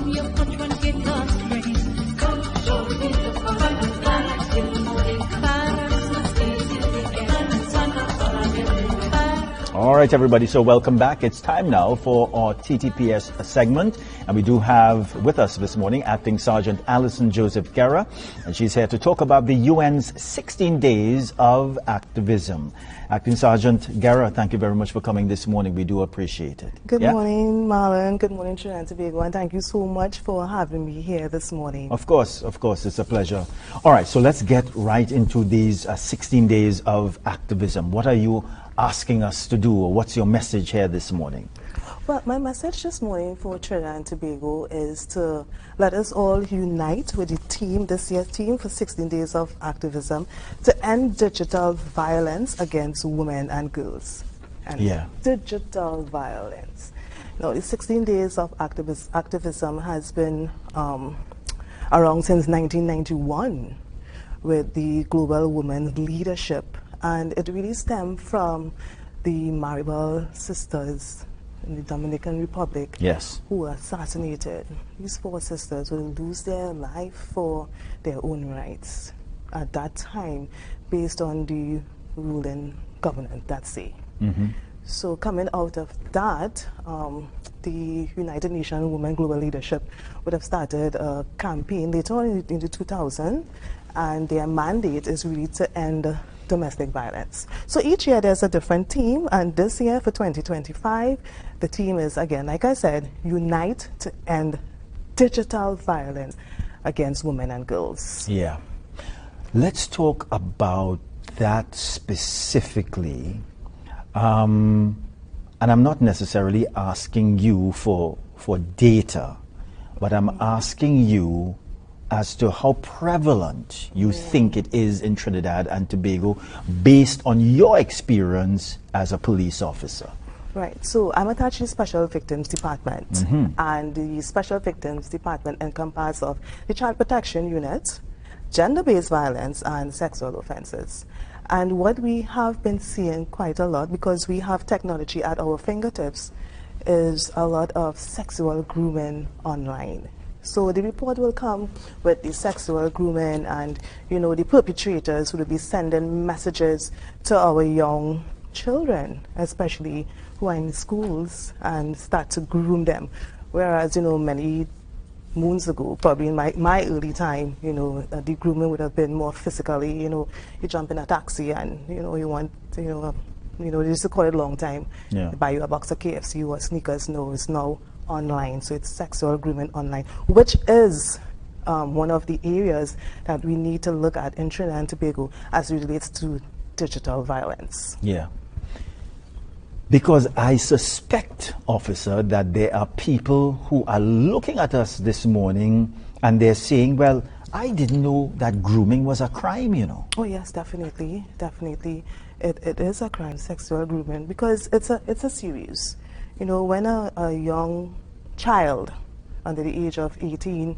All right, everybody, so welcome back. It's time now for our TTPS segment, and we do have with us this morning Acting Sergeant Allison Joseph Guerra, and she's here to talk about the UN's 16 Days of Activism. Acting Sergeant Guerra, thank you very much for coming this morning. We do appreciate it. Good morning, Marlan. Good morning, Trinidad Tobago, and thank you so much for having me here this morning. Of course, it's a pleasure. All right, so let's get right into these 16 Days of Activism. What are you asking us to do, or what's your message here this morning? Well, my message this morning for Trinidad and Tobago is to let us all unite with the team, this year's team for 16 Days of Activism, to end digital violence against women and girls. And digital violence. Now, the 16 Days of Activism has been around since 1991 with the Global Women's Leadership. And it really stemmed from the Maribel sisters in the Dominican Republic who were assassinated. These 4 sisters will lose their life for their own rights at that time based on the ruling government that say. So coming out of that, the United Nations Women Global Leadership would have started a campaign later on in the 2000s, and their mandate is really to end domestic violence. So each year there's a different theme, and this year for 2025, the theme is, again, like I said, unite to end digital violence against women and girls. Yeah. Let's talk about that specifically. And I'm not necessarily asking you for data, but I'm asking you as to how prevalent you think it is in Trinidad and Tobago based on your experience as a police officer. Right, so I'm attached to the Special Victims Department, and the Special Victims Department encompasses of the Child Protection Unit, gender-based violence, and sexual offenses. And what we have been seeing quite a lot, because we have technology at our fingertips, is a lot of sexual grooming online. So the report will come with the sexual grooming, and the perpetrators will be sending messages to our young children, especially who are in schools, and start to groom them. Whereas many moons ago, probably in my early time, the grooming would have been more physically. You jump in a taxi and you want they used to call it a long time. Buy you a box of KFC or sneakers. No, it's now online. So it's sexual grooming online, which is one of the areas that we need to look at in Trinidad and Tobago as it relates to digital violence. Yeah. Because I suspect, officer, that there are people who are looking at us this morning and they're saying, well, I didn't know that grooming was a crime, Oh yes, definitely. It is a crime, sexual grooming, because it's a serious. When a young child under the age of 18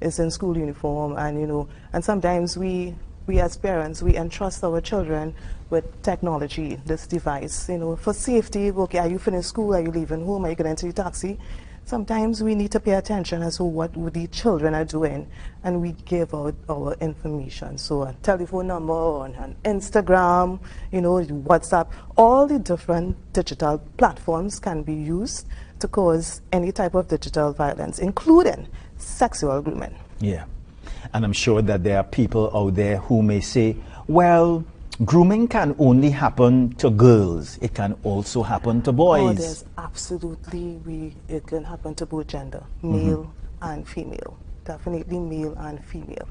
is in school uniform, and sometimes we as parents, we entrust our children with technology, this device, for safety. Okay, are you finished school? Are you leaving home? Are you getting into the taxi? Sometimes we need to pay attention as to what the children are doing, and we give out our information. So a telephone number, on an Instagram, WhatsApp, all the different digital platforms can be used to cause any type of digital violence, including sexual grooming. Yeah. And I'm sure that there are people out there who may say, well, grooming can only happen to girls. It can also happen to boys. Oh, there's absolutely, it can happen to both gender, male and female. Definitely male and female.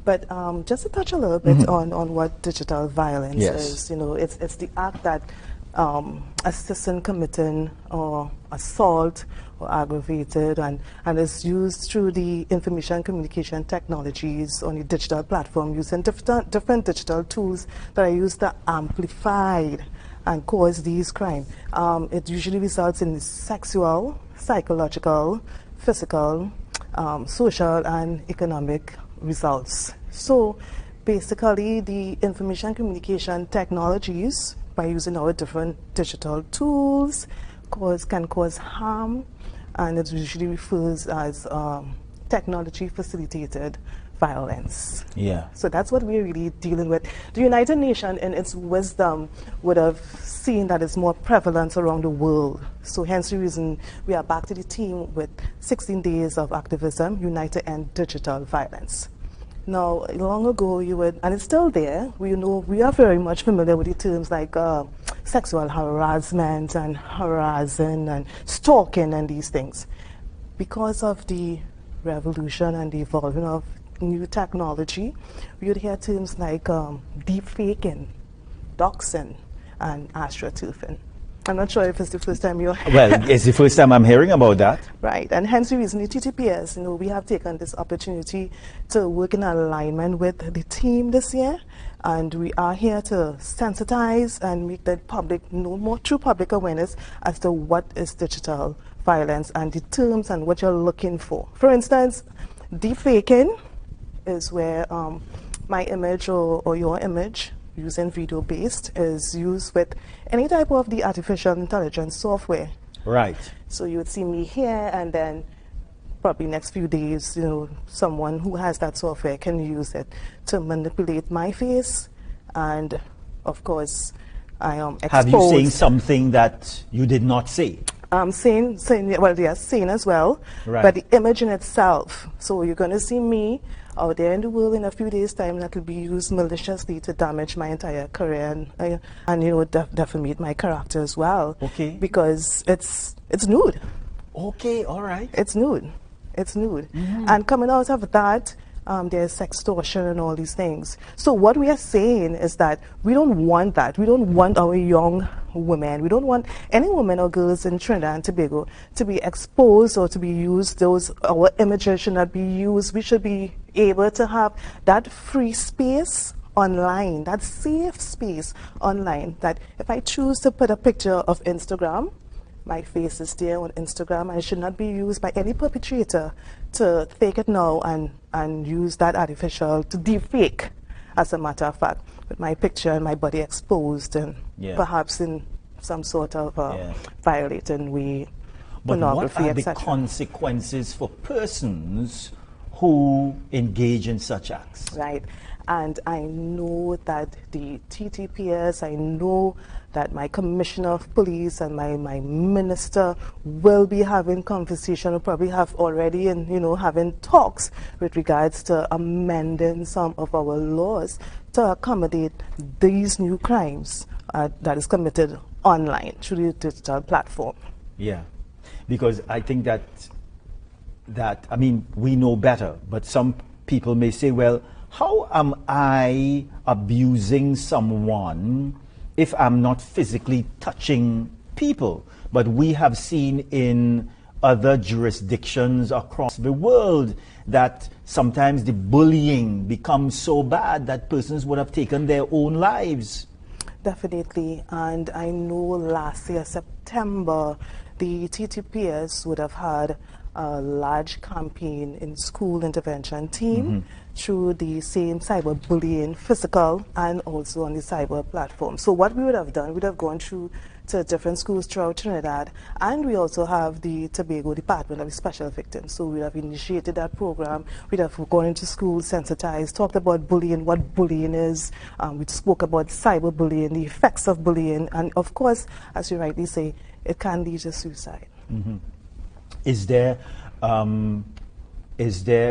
But just to touch a little bit on what digital violence is, it's the act that assists in committing or assault or aggravated, and is used through the information communication technologies on the digital platform, using different digital tools that are used to amplify and cause these crimes. It usually results in sexual, psychological, physical, social, and economic results. So basically, the information communication technologies, by using our different digital tools, can cause harm and it usually refers as technology-facilitated violence. Yeah. So that's what we're really dealing with. The United Nations, in its wisdom, would have seen that it's more prevalent around the world. So hence the reason we are back to the team with 16 days of activism, unite to end digital violence. Now, long ago, you would, and it's still there, we are very much familiar with the terms like sexual harassment and harassing and stalking and these things. Because of the revolution and the evolving of new technology, we would hear terms like deepfaking, doxing, and astroturfing. I'm not sure if it's the first time you're... Well, it's the first time I'm hearing about that. Right, and hence the reason the TTPS, we have taken this opportunity to work in alignment with the team this year, and we are here to sensitize and make the public know more through public awareness as to what is digital violence and the terms and what you're looking for. For instance, deepfaking is where my image or your image, using video-based, is used with any type of the artificial intelligence software. Right. So you would see me here, and then probably next few days, someone who has that software can use it to manipulate my face, and of course, I am exposed. Have you saying something that you did not say? Saying, well, yes, saying as well, right. But the image in itself. So you're going to see me out there in the world in a few days' time that will be used maliciously to damage my entire career and defamate my character as well. Okay. Because it's nude. Okay, all right. It's nude. It's nude. And coming out of that, there's sextortion and all these things. So what we are saying is that we don't want that. We don't want our young women, we don't want any women or girls in Trinidad and Tobago to be exposed or to be used. Our images should not be used. We should be able to have that free space online, that safe space online, that if I choose to put a picture of Instagram, my face is there on Instagram, and it should not be used by any perpetrator to take it now and use that artificial to deepfake, as a matter of fact, with my picture and my body exposed and perhaps in some sort of violating way, but pornography, what are the etc. consequences for persons who engage in such acts? Right. And I know that the TTPS, I know that my commissioner of police and my minister will be having conversation, or probably have already, and having talks with regards to amending some of our laws to accommodate these new crimes that is committed online through the digital platform. Yeah, because I think that I mean, we know better, but some people may say, well, how am I abusing someone if I'm not physically touching people? But we have seen in other jurisdictions across the world that sometimes the bullying becomes so bad that persons would have taken their own lives. Definitely. And I know last year, September, the TTPS would have had a large campaign in school intervention team through the same cyberbullying, physical and also on the cyber platform. So what we would have done, we would have gone through to different schools throughout Trinidad, and we also have the Tobago Department of Special Victims. So we have initiated that program. We'd have gone into schools, sensitized, talked about bullying, what bullying is. We spoke about cyberbullying, the effects of bullying, and of course, as you rightly say, it can lead to suicide. Is there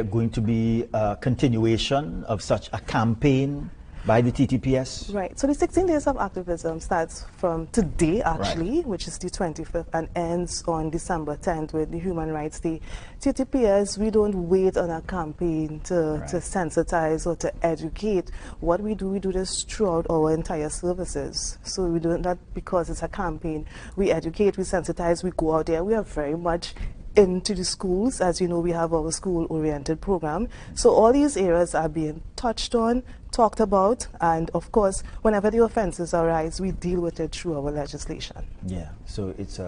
going to be a continuation of such a campaign by the TTPS? Right. So the 16 days of activism starts from today, actually, which is the 25th, and ends on December 10th with the Human Rights Day. TTPS, we don't wait on a campaign to sensitize or to educate. What we do this throughout our entire services. So we do that because it's a campaign. We educate, we sensitize, we go out there. We are very much into the schools. As you know, we have our school-oriented program. So all these areas are being touched on, talked about, and of course, whenever the offenses arise, we deal with it through our legislation. Yeah, so it's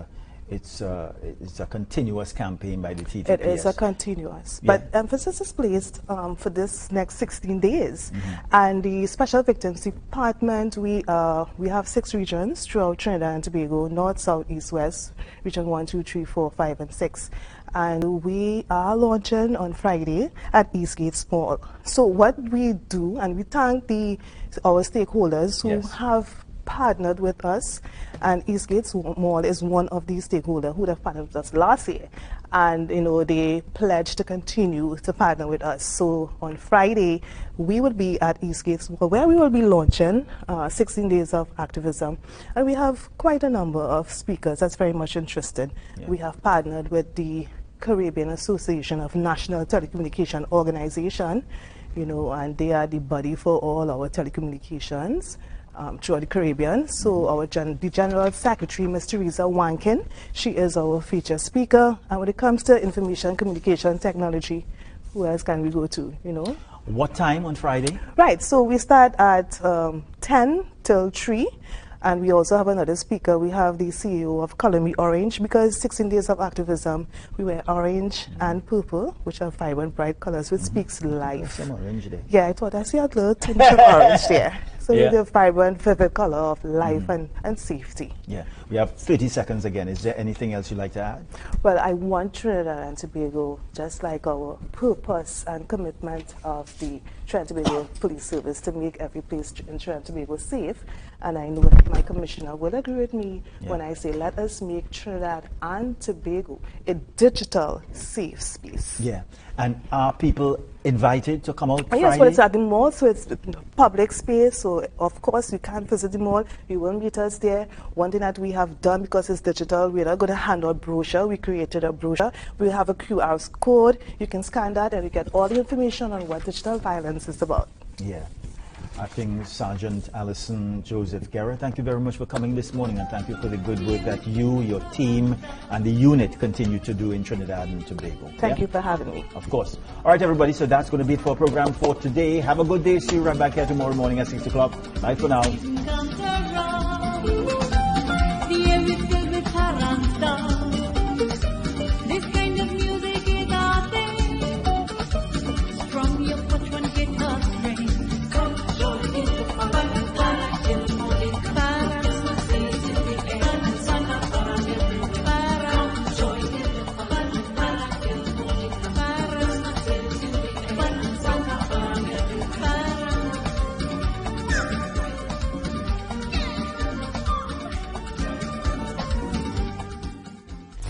it's a continuous campaign by the TTPS. It is a continuous, but emphasis is placed for this next 16 days. And the Special Victims Department, we have 6 regions throughout Trinidad and Tobago: North, South, East, West, Region 1, 2, 3, 4, 5, and 6. And we are launching on Friday at Eastgate Mall. So what we do, and we thank our stakeholders who have partnered with us, and Eastgate Mall is one of these stakeholders who have partnered with us last year, and they pledged to continue to partner with us. So on Friday we will be at Eastgate Mall, where we will be launching 16 days of activism, and we have quite a number of speakers that's very much interested. We have partnered with the Caribbean Association of National Telecommunication Organization, and they are the body for all our telecommunications throughout the Caribbean. So the General Secretary, Ms. Teresa Wankin, she is our featured speaker. And when it comes to information communication technology, who else can we go to, What time on Friday? Right, so we start at 10 till 3. And we also have another speaker. We have the CEO of Color Me Orange, because 16 days of activism, we wear orange and purple, which are vibrant, bright colors, which speaks life. Some orange there. Yeah, I thought I see a little tinge of orange there. So the vibrant, vivid color of life and safety. Yeah, we have 30 seconds again. Is there anything else you'd like to add? Well, I want Trinidad and Tobago, just like our purpose and commitment of the Trinidad Tobago Police Service, to make every place in Trinidad Tobago safe. And I know that my commissioner will agree with me when I say, let us make Trinidad and Tobago a digital safe space. Yeah, and are people invited to come out Friday? Yes, well, it's at the mall, so it's public space. So of course you can't visit the mall. You will meet us there. One thing that we have done, because it's digital, we're not going to hand out brochure. We created a brochure. We have a QR code. You can scan that and you get all the information on what digital violence is about. Yeah. Acting Sergeant Allison Joseph Guerra, thank you very much for coming this morning, and thank you for the good work that you, your team, and the unit continue to do in Trinidad and Tobago. Thank you for having me. Of course. All right, everybody, so that's going to be it for our program for today. Have a good day. See you right back here tomorrow morning at 6 o'clock. Bye for now.